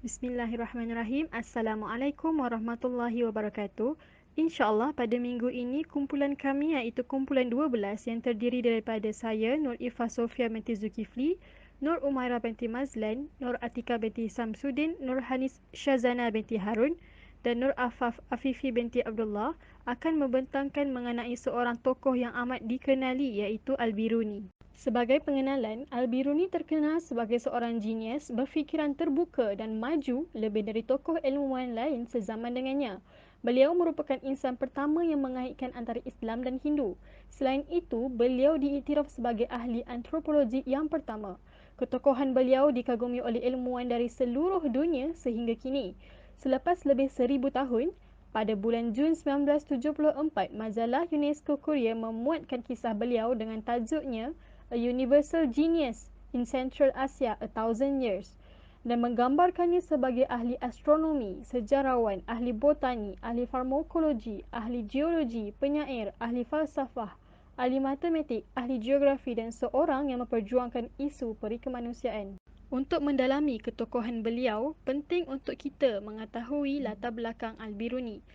Bismillahirrahmanirrahim. Assalamualaikum warahmatullahi wabarakatuh. InsyaAllah pada minggu ini kumpulan kami iaitu kumpulan 12 yang terdiri daripada saya, Nur Ifah Sofia binti Zulkifli, Nur Umairah binti Mazlan, Nur Atika binti Samsudin, Nur Hanis Syazana binti Harun dan Nur Afaf Afifi binti Abdullah akan membentangkan mengenai seorang tokoh yang amat dikenali iaitu Al-Biruni. Sebagai pengenalan, Al-Biruni terkenal sebagai seorang jenius, berfikiran terbuka dan maju lebih dari tokoh ilmuwan lain sezaman dengannya. Beliau merupakan insan pertama yang mengaitkan antara Islam dan Hindu. Selain itu, beliau diiktiraf sebagai ahli antropologi yang pertama. Ketokohan beliau dikagumi oleh ilmuwan dari seluruh dunia sehingga kini. Selepas lebih 1000 tahun, pada bulan Jun 1974, majalah UNESCO Korea memuatkan kisah beliau dengan tajuknya A Universal Genius in Central Asia, A Thousand Years, dan menggambarkannya sebagai ahli astronomi, sejarawan, ahli botani, ahli farmakologi, ahli geologi, penyair, ahli falsafah, ahli matematik, ahli geografi dan seorang yang memperjuangkan isu peri kemanusiaan. Untuk mendalami ketokohan beliau, penting untuk kita mengetahui latar belakang Al-Biruni.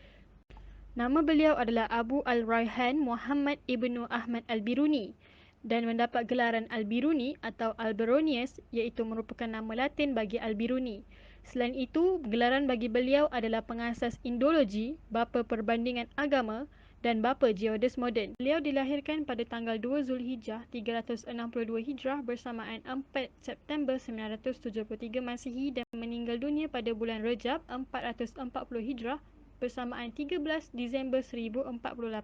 Nama beliau adalah Abu Al-Rayhan Muhammad ibnu Ahmad Al-Biruni dan mendapat gelaran Al-Biruni atau Alberonius iaitu merupakan nama Latin bagi Al-Biruni. Selain itu, gelaran bagi beliau adalah pengasas Indologi, bapa perbandingan agama dan bapa geodes moden. Beliau dilahirkan pada tanggal 2 Zulhijjah 362 Hijrah bersamaan 4 September 973 Masihi dan meninggal dunia pada bulan Rejab 440 Hijrah bersamaan 13 Disember 1048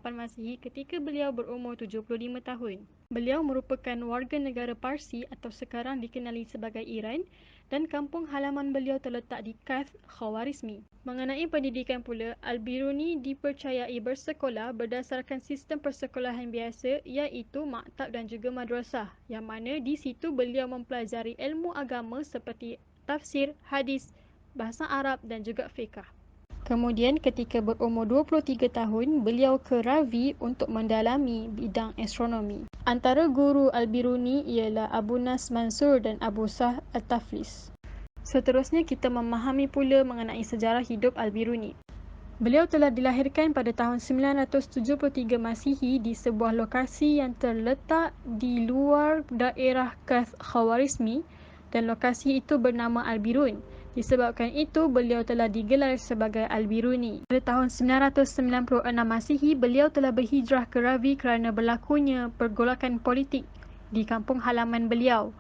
Masihi ketika beliau berumur 75 tahun. Beliau merupakan warga negara Parsi atau sekarang dikenali sebagai Iran dan kampung halaman beliau terletak di Kath, Khawarizmi. Mengenai pendidikan pula, Al-Biruni dipercayai bersekolah berdasarkan sistem persekolahan biasa iaitu maktab dan juga madrasah yang mana di situ beliau mempelajari ilmu agama seperti tafsir, hadis, bahasa Arab dan juga fiqh. Kemudian ketika berumur 23 tahun, beliau ke Ravi untuk mendalami bidang astronomi. Antara guru Al-Biruni ialah Abu Nas Mansur dan Abu Sah Al-Taflis. Seterusnya kita memahami pula mengenai sejarah hidup Al-Biruni. Beliau telah dilahirkan pada tahun 973 Masihi di sebuah lokasi yang terletak di luar daerah Kath Khawarizmi dan lokasi itu bernama Al-Birun. Disebabkan itu, beliau telah digelar sebagai Al-Biruni. Pada tahun 996 Masihi, beliau telah berhijrah ke Ravi kerana berlakunya pergolakan politik di kampung halaman beliau.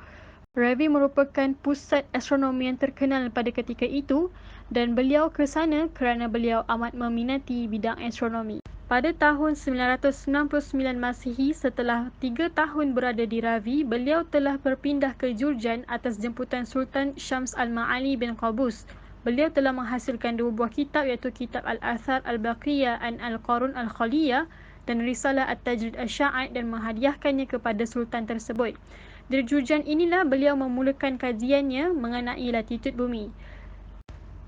Ravi merupakan pusat astronomi yang terkenal pada ketika itu dan beliau ke sana kerana beliau amat meminati bidang astronomi. Pada tahun 999 Masihi, setelah 3 tahun berada di Ravi, beliau telah berpindah ke Jurjan atas jemputan Sultan Syams Al-Ma'ali bin Qabus. Beliau telah menghasilkan 2 buah kitab iaitu kitab Al-Athar Al-Baqiyah an Al-Qarun Al-Khaliyah dan Risalah At-Tajrid Asy-Sya'id dan menghadiahkannya kepada Sultan tersebut. Dari Jurjan inilah beliau memulakan kajiannya mengenai latitude bumi.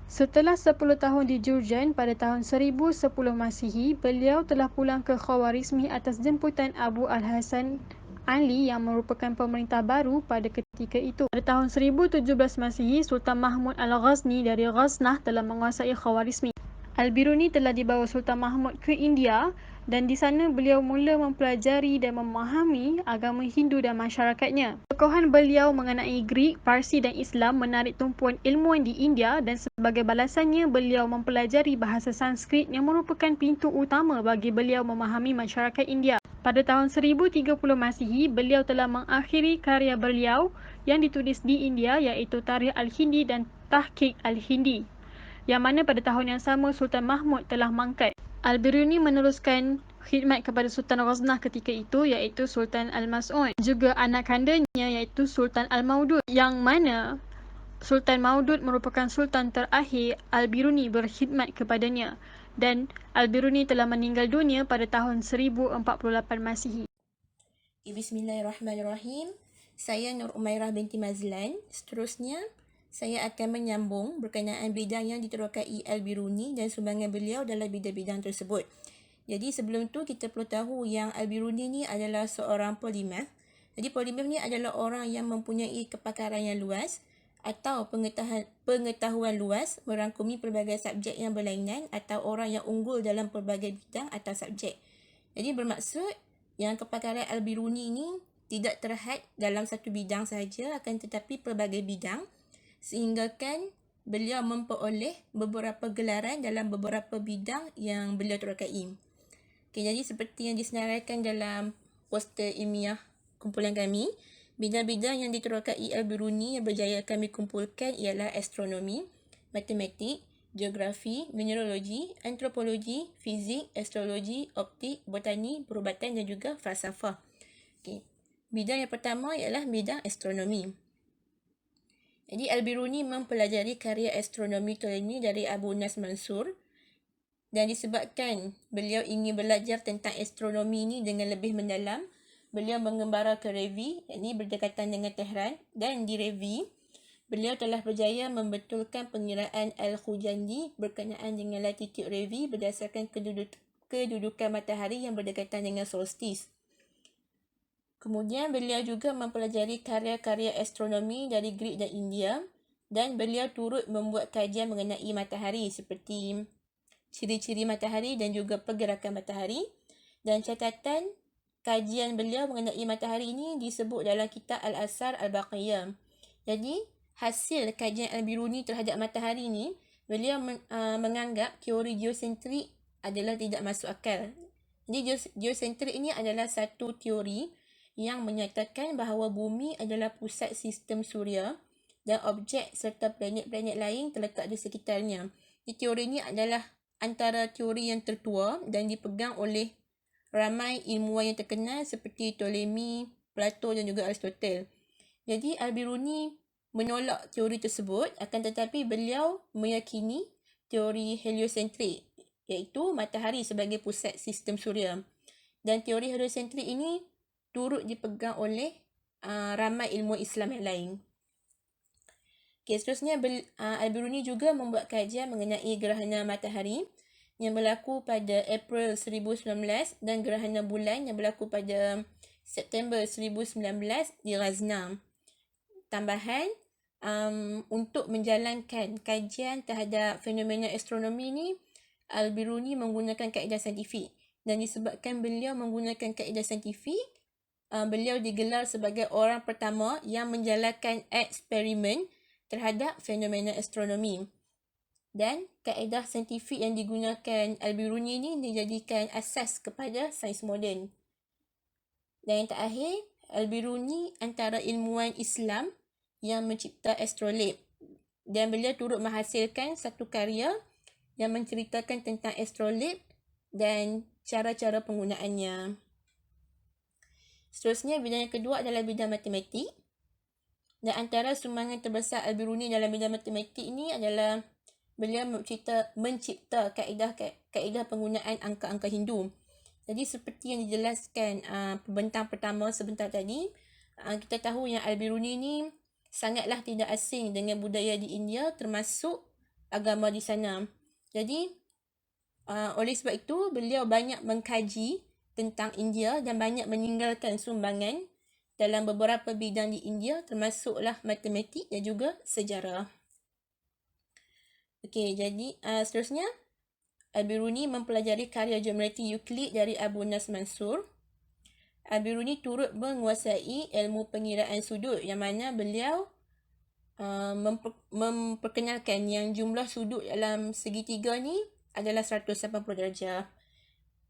Setelah 10 tahun di Jurjan, pada tahun 1010 Masihi, beliau telah pulang ke Khawarizmi atas jemputan Abu Al-Hasan Ali yang merupakan pemerintah baru pada ketika itu. Pada tahun 1017 Masihi, Sultan Mahmud Al-Ghazni dari Ghaznah telah menguasai Khawarizmi. Al-Biruni telah dibawa Sultan Mahmud ke India dan di sana beliau mula mempelajari dan memahami agama Hindu dan masyarakatnya. Tokohan beliau mengenai Greek, Parsi dan Islam menarik tumpuan ilmuwan di India dan sebagai balasannya beliau mempelajari bahasa Sanskrit yang merupakan pintu utama bagi beliau memahami masyarakat India. Pada tahun 1030 Masihi, beliau telah mengakhiri karya beliau yang ditulis di India iaitu Tarikh Al-Hindi dan Tahqiq Al-Hindi, yang mana pada tahun yang sama Sultan Mahmud telah mangkat. Al-Biruni meneruskan khidmat kepada Sultan Ghaznah ketika itu iaitu Sultan Al-Mas'ud. Juga anak kandanya iaitu Sultan Al-Maudud yang mana Sultan Maudud merupakan sultan terakhir Al-Biruni berkhidmat kepadanya dan Al-Biruni telah meninggal dunia pada tahun 1048 Masihi. Bismillahirrahmanirrahim. Saya Nur Umairah binti Mazlan. Seterusnya, saya akan menyambung berkenaan bidang yang diterokai Al-Biruni dan sumbangan beliau dalam bidang-bidang tersebut. Jadi sebelum tu kita perlu tahu yang Al-Biruni ni adalah seorang polimath. Jadi polimath ni adalah orang yang mempunyai kepakaran yang luas atau pengetahuan luas merangkumi pelbagai subjek yang berlainan atau orang yang unggul dalam pelbagai bidang atau subjek. Jadi bermaksud yang kepakaran Al-Biruni ini tidak terhad dalam satu bidang sahaja, akan tetapi pelbagai bidang, sehingga kan beliau memperoleh beberapa gelaran dalam beberapa bidang yang beliau terokai. Okay, jadi seperti yang disenaraikan dalam poster ilmiah kumpulan kami, bidang-bidang yang diterokai Al-Biruni yang berjaya kami kumpulkan ialah astronomi, matematik, geografi, mineralogi, antropologi, fizik, astrologi, optik, botani, perubatan dan juga falsafah. Okay. Bidang yang pertama ialah bidang astronomi. Jadi Al-Biruni mempelajari karya astronomi Ptolemy dari Abu Nas Mansur, dan disebabkan beliau ingin belajar tentang astronomi ini dengan lebih mendalam, beliau mengembara ke Revi, yakni berdekatan dengan Tehran, dan di Revi, beliau telah berjaya membetulkan pengiraan Al-Khujandi berkenaan dengan latitude Revi berdasarkan kedudukan matahari yang berdekatan dengan solstis. Kemudian beliau juga mempelajari karya-karya astronomi dari Greek dan India, dan beliau turut membuat kajian mengenai matahari seperti ciri-ciri matahari dan juga pergerakan matahari, dan catatan kajian beliau mengenai matahari ini disebut dalam kitab Al-Asar Al-Baqiyah. Jadi, hasil kajian Al-Biruni terhadap matahari ini, beliau menganggap teori geosentrik adalah tidak masuk akal. Jadi, geosentrik ini adalah satu teori yang menyatakan bahawa bumi adalah pusat sistem suria dan objek serta planet-planet lain terletak di sekitarnya. Jadi, teori ini adalah antara teori yang tertua dan dipegang oleh ramai ilmuwan yang terkenal seperti Ptolemy, Plato dan juga Aristotle. Jadi Al-Biruni menolak teori tersebut, akan tetapi beliau meyakini teori heliosentrik, iaitu matahari sebagai pusat sistem suria. Dan teori heliosentrik ini turut dipegang oleh ramai ilmuwan Islam yang lain. Okay, seterusnya Al-Biruni juga membuat kajian mengenai gerhana matahari yang berlaku pada April 2019 dan gerhana bulan yang berlaku pada September 2019 di Razna. Tambahan, untuk menjalankan kajian terhadap fenomena astronomi ini, Al-Biruni menggunakan kaedah saintifik, dan disebabkan beliau menggunakan kaedah saintifik, beliau digelar sebagai orang pertama yang menjalankan eksperimen terhadap fenomena astronomi. Dan kaedah saintifik yang digunakan Al-Biruni ini dijadikan asas kepada sains moden. Dan yang terakhir, Al-Biruni antara ilmuwan Islam yang mencipta astrolabe, dan beliau turut menghasilkan satu karya yang menceritakan tentang astrolabe dan cara-cara penggunaannya. Seterusnya, bidang yang kedua adalah bidang matematik. Dan antara sumbangan terbesar Al-Biruni dalam bidang matematik ini adalah beliau mencipta kaedah penggunaan angka-angka Hindu. Jadi seperti yang dijelaskan pembentang pertama sebentar tadi, kita tahu yang Al-Biruni ni sangatlah tidak asing dengan budaya di India, termasuk agama di sana. Jadi oleh sebab itu beliau banyak mengkaji tentang India dan banyak meninggalkan sumbangan dalam beberapa bidang di India, termasuklah matematik dan juga sejarah. Okey, jadi seterusnya Al-Biruni mempelajari karya geometri Euclid dari Abu Nas Mansur. Al-Biruni turut menguasai ilmu pengiraan sudut, yang mana beliau memperkenalkan yang jumlah sudut dalam segitiga ni adalah 180 darjah.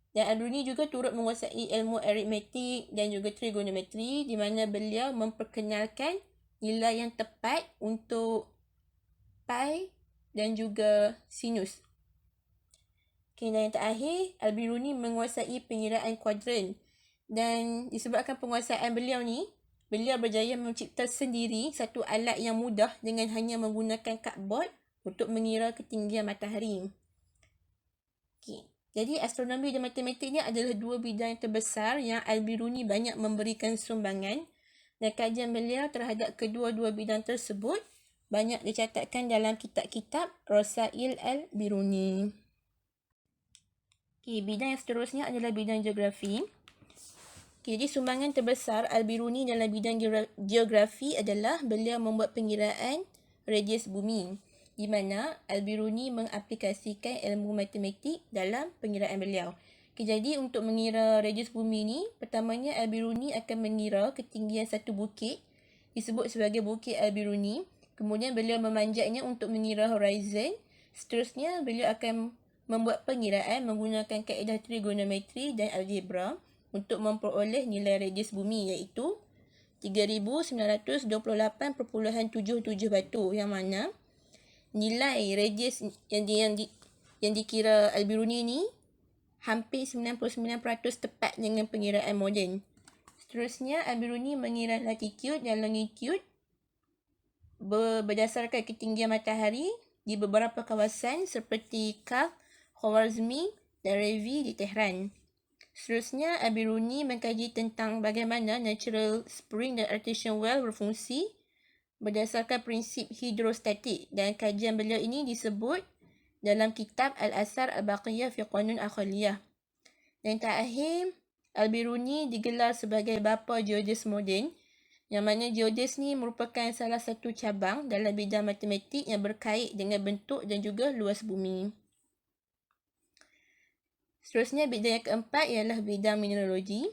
Dan Al-Biruni juga turut menguasai ilmu aritmetik dan juga trigonometri, di mana beliau memperkenalkan nilai yang tepat untuk pi dan juga sinus. Okay, dan yang terakhir, Al-Biruni menguasai pengiraan kuadran. Dan disebabkan penguasaan beliau ni, beliau berjaya mencipta sendiri satu alat yang mudah dengan hanya menggunakan cardboard untuk mengira ketinggian matahari. Okay. Jadi astronomi dan matematik ni adalah dua bidang yang terbesar yang Al-Biruni banyak memberikan sumbangan, dan kajian beliau terhadap kedua-dua bidang tersebut banyak dicatatkan dalam kitab-kitab Rasail Al-Biruni. Okay, bidang yang seterusnya adalah bidang geografi. Okay, jadi sumbangan terbesar Al-Biruni dalam bidang geografi adalah beliau membuat pengiraan radius bumi, di mana Al-Biruni mengaplikasikan ilmu matematik dalam pengiraan beliau. Jadi untuk mengira radius bumi ni, pertamanya Al-Biruni akan mengira ketinggian satu bukit disebut sebagai Bukit Al-Biruni. Kemudian beliau memanjatnya untuk mengira horizon. Seterusnya beliau akan membuat pengiraan menggunakan kaedah trigonometri dan algebra untuk memperoleh nilai radius bumi, iaitu 3928.77 batu, yang mana nilai radius yang dikira Al-Biruni ni hampir 99% tepat dengan pengiraan moden. Seterusnya, Al-Biruni mengira latitude dan longitude berdasarkan ketinggian matahari di beberapa kawasan seperti Kaf, Khwarizmi dan Revi di Tehran. Seterusnya, Al-Biruni mengkaji tentang bagaimana natural spring dan artesian well berfungsi berdasarkan prinsip hidrostatik, dan kajian beliau ini disebut dalam kitab Al-Asar Al-Baqiyah fi Qanun Akhliyah. Dan terakhir, Al-Biruni digelar sebagai bapa geodes moden, yang mana geodes ni merupakan salah satu cabang dalam bidang matematik yang berkait dengan bentuk dan juga luas bumi. Seterusnya, bidang yang keempat ialah bidang mineralogi.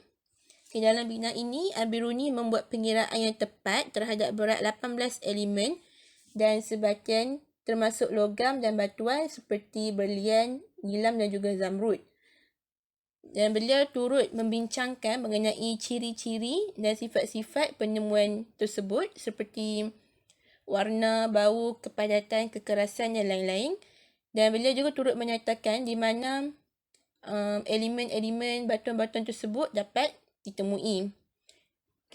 Dalam bidang ini, Al-Biruni membuat pengiraan yang tepat terhadap berat 18 elemen dan sebahagian termasuk logam dan batuan seperti berlian, nilam dan juga zamrud. Dan beliau turut membincangkan mengenai ciri-ciri dan sifat-sifat penemuan tersebut seperti warna, bau, kepadatan, kekerasan dan lain-lain. Dan beliau juga turut menyatakan di mana elemen-elemen batuan-batuan tersebut dapat ditemui.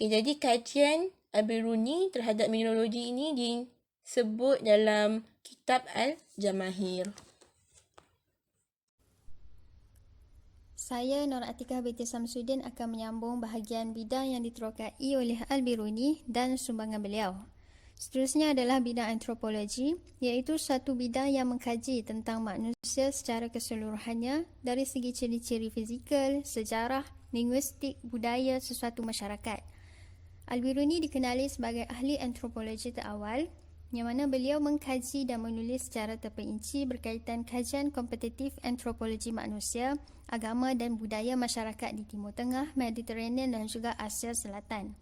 Jadi kajian Al-Biruni terhadap mineralogi ini disebut dalam kitab Al-Jamahir. Saya Nur Atikah binti Samsudin akan menyambung bahagian bidang yang diterokai oleh Al-Biruni dan sumbangan beliau. Seterusnya adalah bidang antropologi, iaitu satu bidang yang mengkaji tentang manusia secara keseluruhannya dari segi ciri-ciri fizikal, sejarah, linguistik, budaya sesuatu masyarakat. Al-Biruni dikenali sebagai ahli antropologi terawal, yang mana beliau mengkaji dan menulis secara terperinci berkaitan kajian kompetitif antropologi manusia, agama dan budaya masyarakat di Timur Tengah, Mediterranean dan juga Asia Selatan.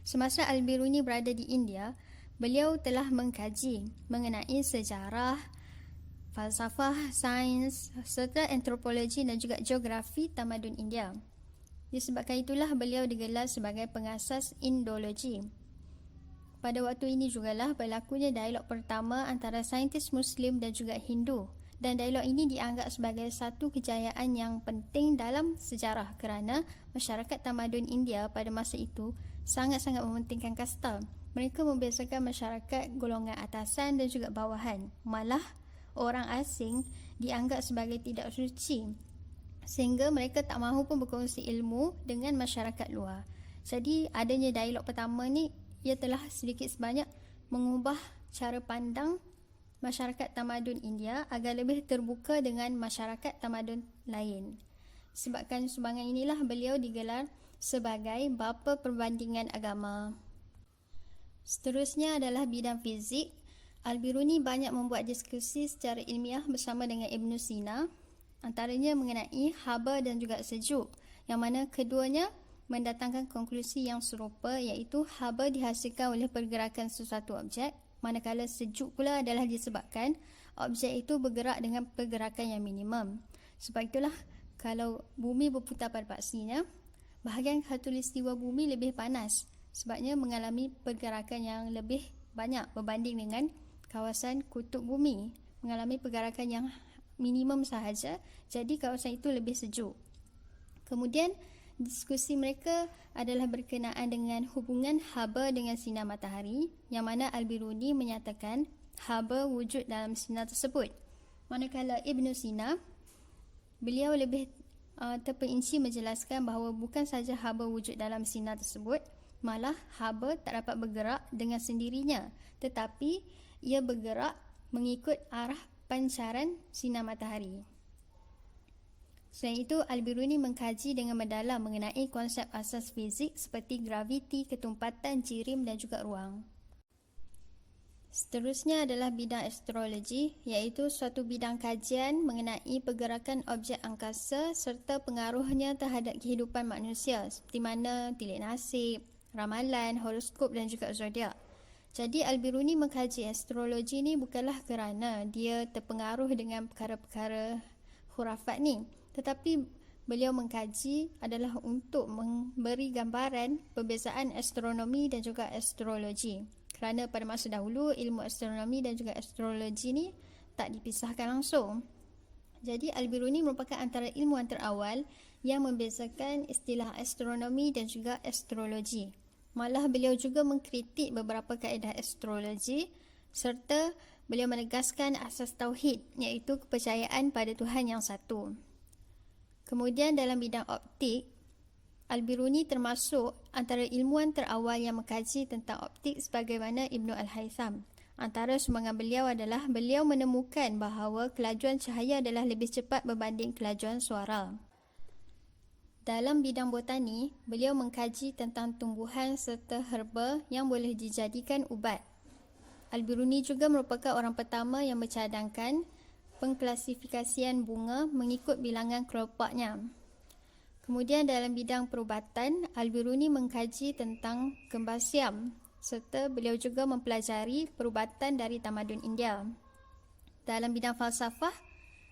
Semasa Al-Biruni berada di India, beliau telah mengkaji mengenai sejarah, falsafah, sains, serta antropologi dan juga geografi tamadun India. Disebabkan itulah beliau digelar sebagai pengasas Indologi. Pada waktu ini jugalah berlakunya dialog pertama antara saintis Muslim dan juga Hindu, dan dialog ini dianggap sebagai satu kejayaan yang penting dalam sejarah kerana masyarakat tamadun India pada masa itu sangat-sangat mementingkan kasta. Mereka membiasakan masyarakat golongan atasan dan juga bawahan. Malah orang asing dianggap sebagai tidak suci, sehingga mereka tak mahu pun berkongsi ilmu dengan masyarakat luar. Jadi adanya dialog pertama ni, ia telah sedikit sebanyak mengubah cara pandang masyarakat tamadun India agar lebih terbuka dengan masyarakat tamadun lain. Sebabkan sumbangan inilah beliau digelar sebagai bapa perbandingan agama. Seterusnya adalah bidang fizik. Al-Biruni banyak membuat diskusi secara ilmiah bersama dengan Ibn Sina, antaranya mengenai haba dan juga sejuk, yang mana keduanya mendatangkan konklusi yang serupa, iaitu haba dihasilkan oleh pergerakan sesuatu objek, manakala sejuk pula adalah disebabkan objek itu bergerak dengan pergerakan yang minimum. Sebab itulah kalau bumi berputar pada paksinya, bahagian khatulistiwa bumi lebih panas sebabnya mengalami pergerakan yang lebih banyak berbanding dengan kawasan kutub bumi mengalami pergerakan yang minimum sahaja, jadi kawasan itu lebih sejuk. Kemudian diskusi mereka adalah berkenaan dengan hubungan haba dengan sinar matahari, yang mana Al-Biruni menyatakan haba wujud dalam sinar tersebut. Manakala Ibn Sina, beliau lebih terperinci menjelaskan bahawa bukan saja haba wujud dalam sinar tersebut, malah haba tak dapat bergerak dengan sendirinya, tetapi ia bergerak mengikut arah pancaran sinar matahari. Selain itu, Al-Biruni mengkaji dengan mendalam mengenai konsep asas fizik seperti graviti, ketumpatan, jirim dan juga ruang. Seterusnya adalah bidang astrologi, iaitu suatu bidang kajian mengenai pergerakan objek angkasa serta pengaruhnya terhadap kehidupan manusia seperti mana tilik nasib, ramalan, horoskop dan juga zodiak. Jadi Al-Biruni mengkaji astrologi ni bukanlah kerana dia terpengaruh dengan perkara-perkara khurafat ni, tetapi beliau mengkaji adalah untuk memberi gambaran perbezaan astronomi dan juga astrologi. Kerana pada masa dahulu ilmu astronomi dan juga astrologi ni tak dipisahkan langsung. Jadi Al-Biruni merupakan antara ilmuwan terawal yang membezakan istilah astronomi dan juga astrologi. Malah beliau juga mengkritik beberapa kaedah astrologi serta beliau menegaskan asas tauhid, iaitu kepercayaan pada Tuhan yang satu. Kemudian dalam bidang optik, Al-Biruni termasuk antara ilmuwan terawal yang mengkaji tentang optik sebagaimana Ibnu Al-Haytham. Antara sumbangan beliau adalah beliau menemukan bahawa kelajuan cahaya adalah lebih cepat berbanding kelajuan suara. Dalam bidang botani, beliau mengkaji tentang tumbuhan serta herba yang boleh dijadikan ubat. Al-Biruni juga merupakan orang pertama yang mencadangkan pengklasifikasian bunga mengikut bilangan kelopaknya. Kemudian dalam bidang perubatan, Al-Biruni mengkaji tentang kembar siam serta beliau juga mempelajari perubatan dari tamadun India. Dalam bidang falsafah,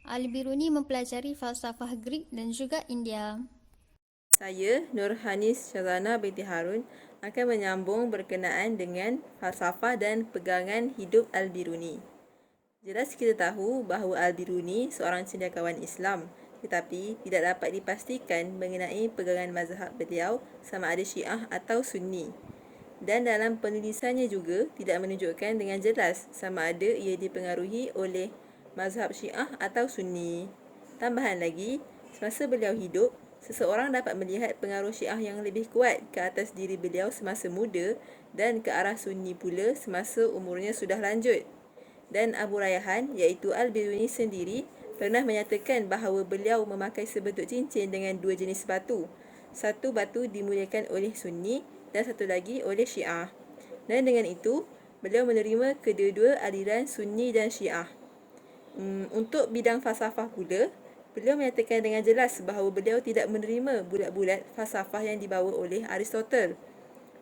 Al-Biruni mempelajari falsafah Greek dan juga India. Saya, Nurhanis Syazana binti Harun, akan menyambung berkenaan dengan falsafah dan pegangan hidup Al-Biruni. Jelas kita tahu bahawa Al-Biruni seorang cendekiawan Islam, tetapi tidak dapat dipastikan mengenai pegangan mazhab beliau sama ada Syiah atau Sunni. Dan dalam penulisannya juga tidak menunjukkan dengan jelas sama ada ia dipengaruhi oleh mazhab Syiah atau Sunni. Tambahan lagi, semasa beliau hidup, seseorang dapat melihat pengaruh Syiah yang lebih kuat ke atas diri beliau semasa muda dan ke arah Sunni pula semasa umurnya sudah lanjut. Dan Abu Rayhan, iaitu Al-Biruni sendiri, pernah menyatakan bahawa beliau memakai sebentuk cincin dengan dua jenis batu. Satu batu dimuliakan oleh Sunni dan satu lagi oleh Syiah. Dan dengan itu, beliau menerima kedua-dua aliran Sunni dan Syiah. Untuk bidang falsafah pula, beliau menyatakan dengan jelas bahawa beliau tidak menerima bulat-bulat falsafah yang dibawa oleh Aristotle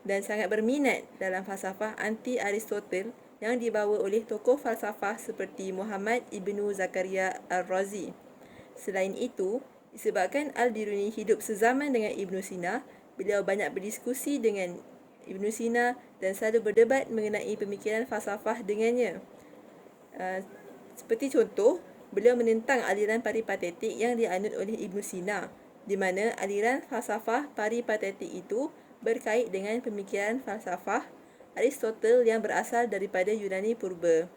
dan sangat berminat dalam falsafah anti-Aristotle yang dibawa oleh tokoh falsafah seperti Muhammad Ibnu Zakaria Al-Razi. Selain itu, disebabkan Al-Biruni hidup sezaman dengan Ibnu Sina, beliau banyak berdiskusi dengan Ibnu Sina dan selalu berdebat mengenai pemikiran falsafah dengannya. Seperti contoh, beliau menentang aliran paripatetik yang dianut oleh Ibnu Sina, di mana aliran falsafah paripatetik itu berkait dengan pemikiran falsafah Aristotle yang berasal daripada Yunani purba.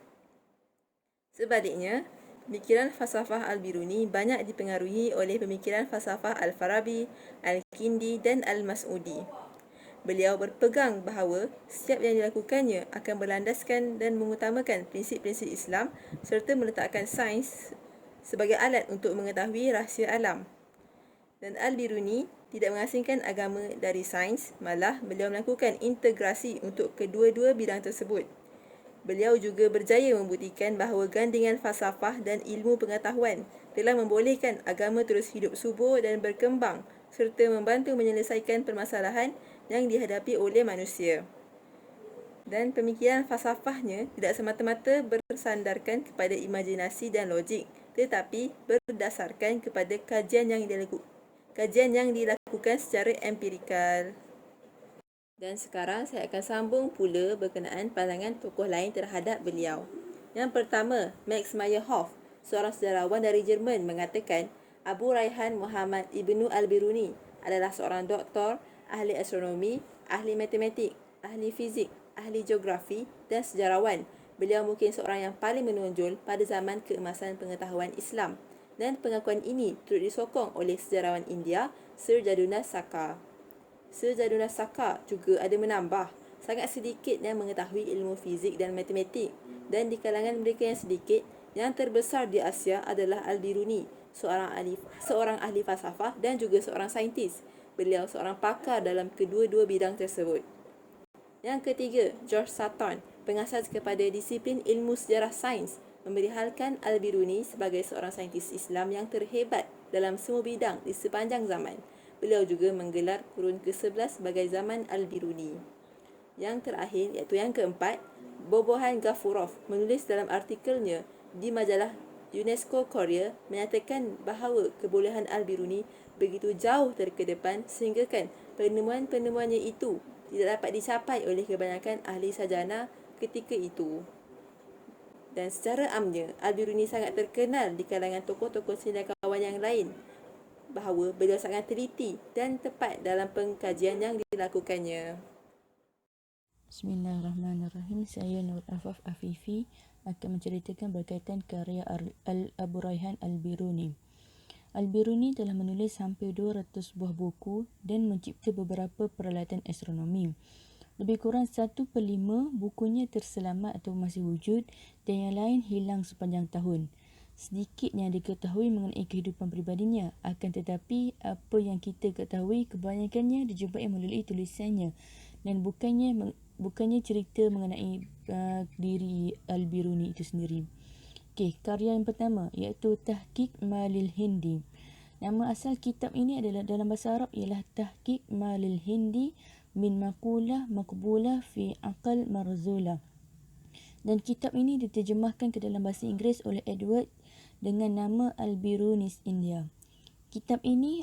Sebaliknya, pemikiran falsafah Al-Biruni banyak dipengaruhi oleh pemikiran falsafah Al-Farabi, Al-Kindi dan Al-Mas'udi. Beliau berpegang bahawa setiap yang dilakukannya akan berlandaskan dan mengutamakan prinsip-prinsip Islam serta meletakkan sains sebagai alat untuk mengetahui rahsia alam. Dan Al-Biruni tidak mengasingkan agama dari sains, malah beliau melakukan integrasi untuk kedua-dua bidang tersebut. Beliau juga berjaya membuktikan bahawa gandingan falsafah dan ilmu pengetahuan telah membolehkan agama terus hidup subur dan berkembang serta membantu menyelesaikan permasalahan yang dihadapi oleh manusia. Dan pemikiran falsafahnya tidak semata-mata bersandarkan kepada imajinasi dan logik, tetapi berdasarkan kepada kajian yang dilakukan secara empirikal. Dan sekarang saya akan sambung pula berkenaan pandangan tokoh lain terhadap beliau. Yang pertama, Max Meyerhoff, seorang sejarawan dari Jerman, mengatakan Abu Rayhan Muhammad Ibnu Al-Biruni adalah seorang doktor, ahli astronomi, ahli matematik, ahli fizik, ahli geografi dan sejarawan. Beliau mungkin seorang yang paling menonjol pada zaman keemasan pengetahuan Islam. Dan pengakuan ini turut disokong oleh sejarawan India, Sir Jaduna Saka. Sir Jaduna Saka juga ada menambah, sangat sedikit yang mengetahui ilmu fizik dan matematik, dan di kalangan mereka yang sedikit, yang terbesar di Asia adalah Al-Biruni, seorang ahli falsafah dan juga seorang saintis. Beliau seorang pakar dalam kedua-dua bidang tersebut. Yang ketiga, George Sutton, pengasas kepada disiplin ilmu sejarah sains, memerihalkan Al-Biruni sebagai seorang saintis Islam yang terhebat dalam semua bidang di sepanjang zaman. Beliau juga menggelar kurun ke-11 sebagai zaman Al-Biruni. Yang terakhir, iaitu yang keempat, Bobohan Gafurov menulis dalam artikelnya di majalah UNESCO Korea menyatakan bahawa kebolehan Al-Biruni begitu jauh terkedepan sehinggakan penemuan-penemuannya itu tidak dapat dicapai oleh kebanyakan ahli sarjana ketika itu. Dan secara amnya, Al-Biruni sangat terkenal di kalangan tokoh-tokoh cendekiawan yang lain bahawa beliau sangat teliti dan tepat dalam pengkajian yang dilakukannya. Bismillahirrahmanirrahim. Saya Nur Afaf Afifi akan menceritakan berkaitan karya Abu Rayhan Al-Biruni. Al-Biruni telah menulis hampir 200 buah buku dan mencipta beberapa peralatan astronomi. Lebih kurang 1/5 bukunya terselamat atau masih wujud dan yang lain hilang sepanjang tahun. Sedikit yang diketahui mengenai kehidupan peribadinya, akan tetapi apa yang kita ketahui kebanyakannya dijumpai melalui tulisannya dan bukannya cerita mengenai diri Al-Biruni itu sendiri. Okey, karya yang pertama iaitu Tahqiq Malil Hindi. Nama asal kitab ini adalah dalam bahasa Arab ialah Tahqiq Malil Hindi min Maqulah Maqbulah fi Aqal Marzula. Dan kitab ini diterjemahkan ke dalam bahasa Inggeris oleh Edward dengan nama Al-Biruni's India. Kitab ini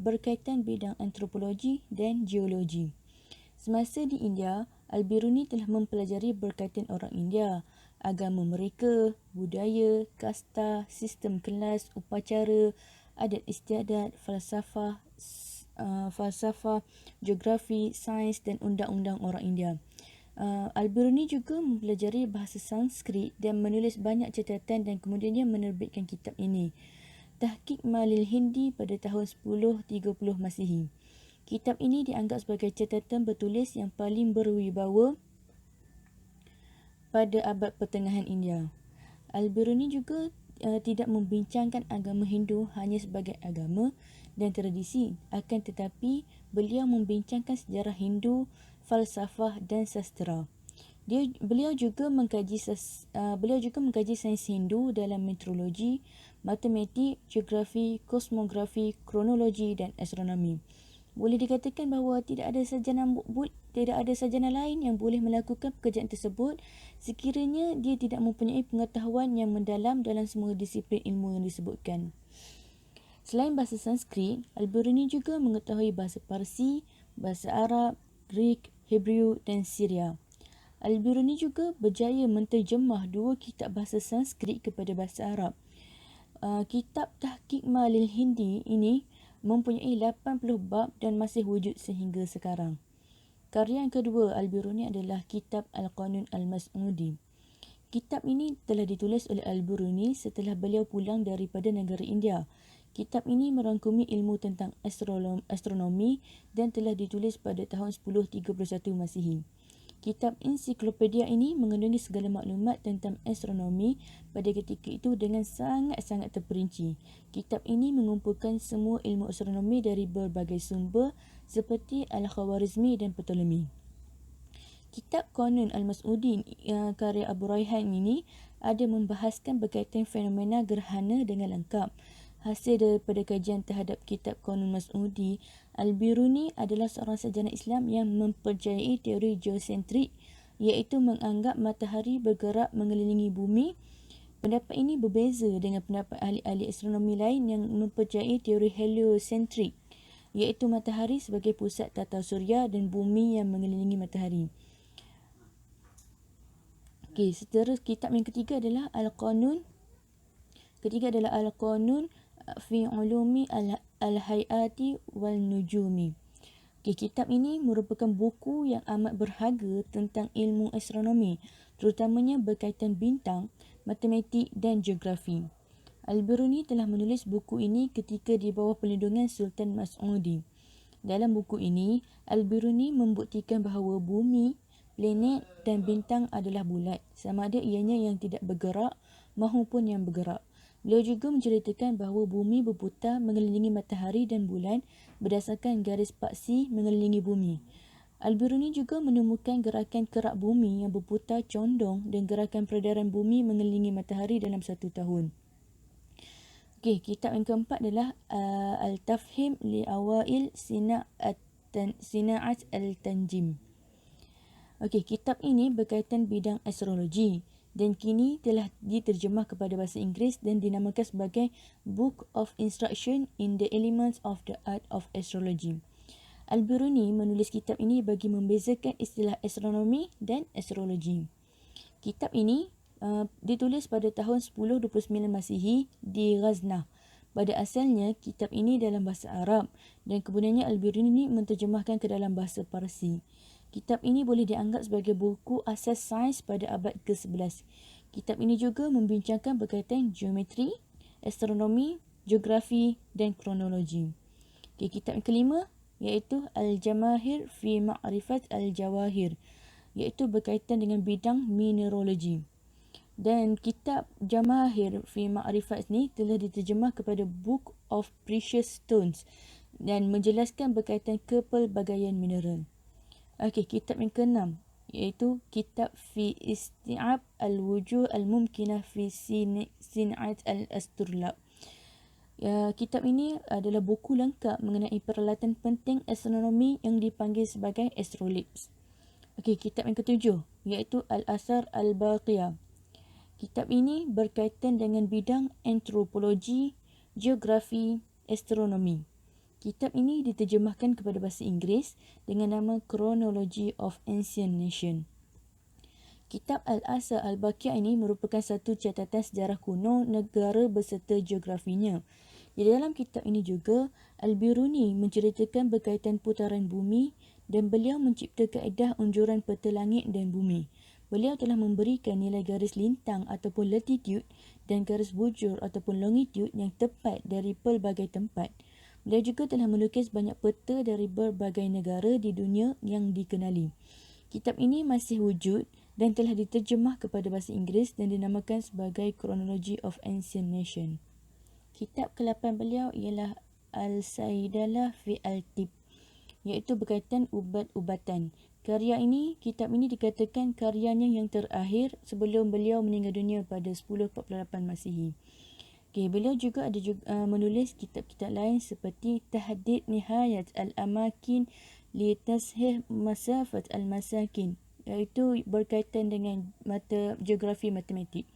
berkaitan bidang antropologi dan geologi. Semasa di India, Al-Biruni telah mempelajari berkaitan orang India, agama mereka, budaya, kasta, sistem kelas, upacara, adat istiadat, falsafah, geografi, sains dan undang-undang orang India. Al-Biruni juga mempelajari bahasa Sanskrit dan menulis banyak catatan dan kemudiannya menerbitkan kitab ini, Tahqiq Malil Hindi, pada tahun 1030 Masihi. Kitab ini dianggap sebagai catatan bertulis yang paling berwibawa pada abad pertengahan India. Al-Biruni juga tidak membincangkan agama Hindu hanya sebagai agama dan tradisi, akan tetapi beliau membincangkan sejarah Hindu, falsafah dan sastra. Beliau juga mengkaji sains Hindu dalam meteorologi, matematik, geografi, kosmografi, kronologi dan astronomi. Boleh dikatakan bahawa tidak ada sarjana lain yang boleh melakukan pekerjaan tersebut sekiranya dia tidak mempunyai pengetahuan yang mendalam dalam semua disiplin ilmu yang disebutkan. Selain bahasa Sanskrit, Al-Biruni juga mengetahui bahasa Parsi, bahasa Arab, Greek, Hebrew dan Syria. Al-Biruni juga berjaya menterjemah 2 kitab bahasa Sanskrit kepada bahasa Arab. Kitab Tahqiq Malil Hindi ini mempunyai 80 bab dan masih wujud sehingga sekarang. Karya yang kedua Al-Biruni adalah kitab Al-Qanun Al-Mas'udi. Kitab ini telah ditulis oleh Al-Biruni setelah beliau pulang daripada negara India. Kitab ini merangkumi ilmu tentang astronomi dan telah ditulis pada tahun 1031 Masihi. Kitab ensiklopedia ini mengandungi segala maklumat tentang astronomi pada ketika itu dengan sangat-sangat terperinci. Kitab ini mengumpulkan semua ilmu astronomi dari berbagai sumber seperti Al-Khawarizmi dan Ptolemy. Kitab Qanun Al-Mas'udi karya Abu Rayhan ini ada membahaskan berkaitan fenomena gerhana dengan lengkap. Hasil daripada kajian terhadap kitab Qanun Mas'udi, Al-Biruni adalah seorang sarjana Islam yang mempercayai teori geosentrik, iaitu menganggap matahari bergerak mengelilingi bumi. Pendapat ini berbeza dengan pendapat ahli-ahli astronomi lain yang mempercayai teori heliosentrik, iaitu matahari sebagai pusat tata surya dan bumi yang mengelilingi matahari. Okey, seterusnya kitab yang ketiga adalah Al-Qanun. Al-Qanun fi Ulumi Al-Hayati wal Nujumi. Kitab ini merupakan buku yang amat berharga tentang ilmu astronomi, terutamanya berkaitan bintang, matematik dan geografi. Al-Biruni telah menulis buku ini ketika di bawah perlindungan Sultan Mas'udi. Dalam buku ini, Al-Biruni membuktikan bahawa bumi, planet dan bintang adalah bulat, sama ada ianya yang tidak bergerak maupun yang bergerak. Beliau juga menceritakan bahawa bumi berputar mengelilingi matahari dan bulan berdasarkan garis paksi mengelilingi bumi. Al-Biruni juga menemukan gerakan kerak bumi yang berputar condong dan gerakan peredaran bumi mengelilingi matahari dalam 1 tahun. Okey, kitab yang keempat adalah Al-Tafhim li Awail Sina'at Al-Tanjim. Okey, kitab ini berkaitan bidang astrologi dan kini telah diterjemah kepada bahasa Inggeris dan dinamakan sebagai Book of Instruction in the Elements of the Art of Astrology. Al-Biruni menulis kitab ini bagi membezakan istilah astronomi dan astrologi. Kitab ini ditulis pada tahun 1029 Masihi di Ghazna. Pada asalnya, kitab ini dalam bahasa Arab dan kemudiannya Al-Biruni menterjemahkan ke dalam bahasa Parsi. Kitab ini boleh dianggap sebagai buku asas sains pada abad ke-11. Kitab ini juga membincangkan berkaitan geometri, astronomi, geografi dan kronologi. Okay, kitab yang kelima iaitu Al-Jamahir fi Ma'rifat Al-Jawahir, iaitu berkaitan dengan bidang mineralogi. Dan kitab Jamahir fi Ma'rifat ni telah diterjemah kepada Book of Precious Stones dan menjelaskan berkaitan kepelbagaian mineral. Okey, kitab yang keenam iaitu kitab fi Isti'ab Al-Wujuh Al-Mumkinah fi Sin'at Al-Asturlab. Kitab ini adalah buku lengkap mengenai peralatan penting astronomi yang dipanggil sebagai astrolabes. Okey, kitab yang ketujuh iaitu Al-Asar Al-Baqiyah. Kitab ini berkaitan dengan bidang antropologi, geografi, astronomi. Kitab ini diterjemahkan kepada bahasa Inggeris dengan nama Chronology of Ancient Nation. Kitab Al-Asar Al-Baqiyah ini merupakan satu catatan sejarah kuno negara beserta geografinya. Di dalam kitab ini juga, Al-Biruni menceritakan berkaitan putaran bumi dan beliau mencipta kaedah unjuran peta langit dan bumi. Beliau telah memberikan nilai garis lintang ataupun latitude dan garis bujur ataupun longitude yang tepat dari pelbagai tempat. Beliau juga telah melukis banyak peta dari berbagai negara di dunia yang dikenali. Kitab ini masih wujud dan telah diterjemah kepada bahasa Inggeris dan dinamakan sebagai Chronology of Ancient Nation. Kitab ke-8 beliau ialah Al-Saidalah fi Al-Tib, iaitu berkaitan ubat-ubatan. Kitab ini dikatakan karyanya yang terakhir sebelum beliau meninggal dunia pada 1048 Masihi. Beliau juga ada menulis kitab-kitab lain seperti Tahdid Nihayat Al-Amakin li Tashih Masafat Al-Masakin, iaitu berkaitan dengan mata geografi matematik.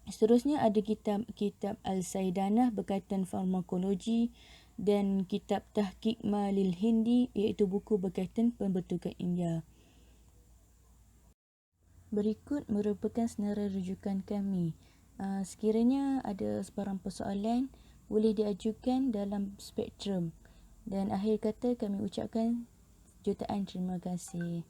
Seterusnya ada kitab Al-Saidanah berkaitan farmakologi dan kitab Tahqiq Malil Hindi iaitu buku berkaitan pembentukan India. Berikut merupakan senarai rujukan kami. Sekiranya ada sebarang persoalan boleh diajukan dalam spektrum. Dan akhir kata kami ucapkan jutaan terima kasih.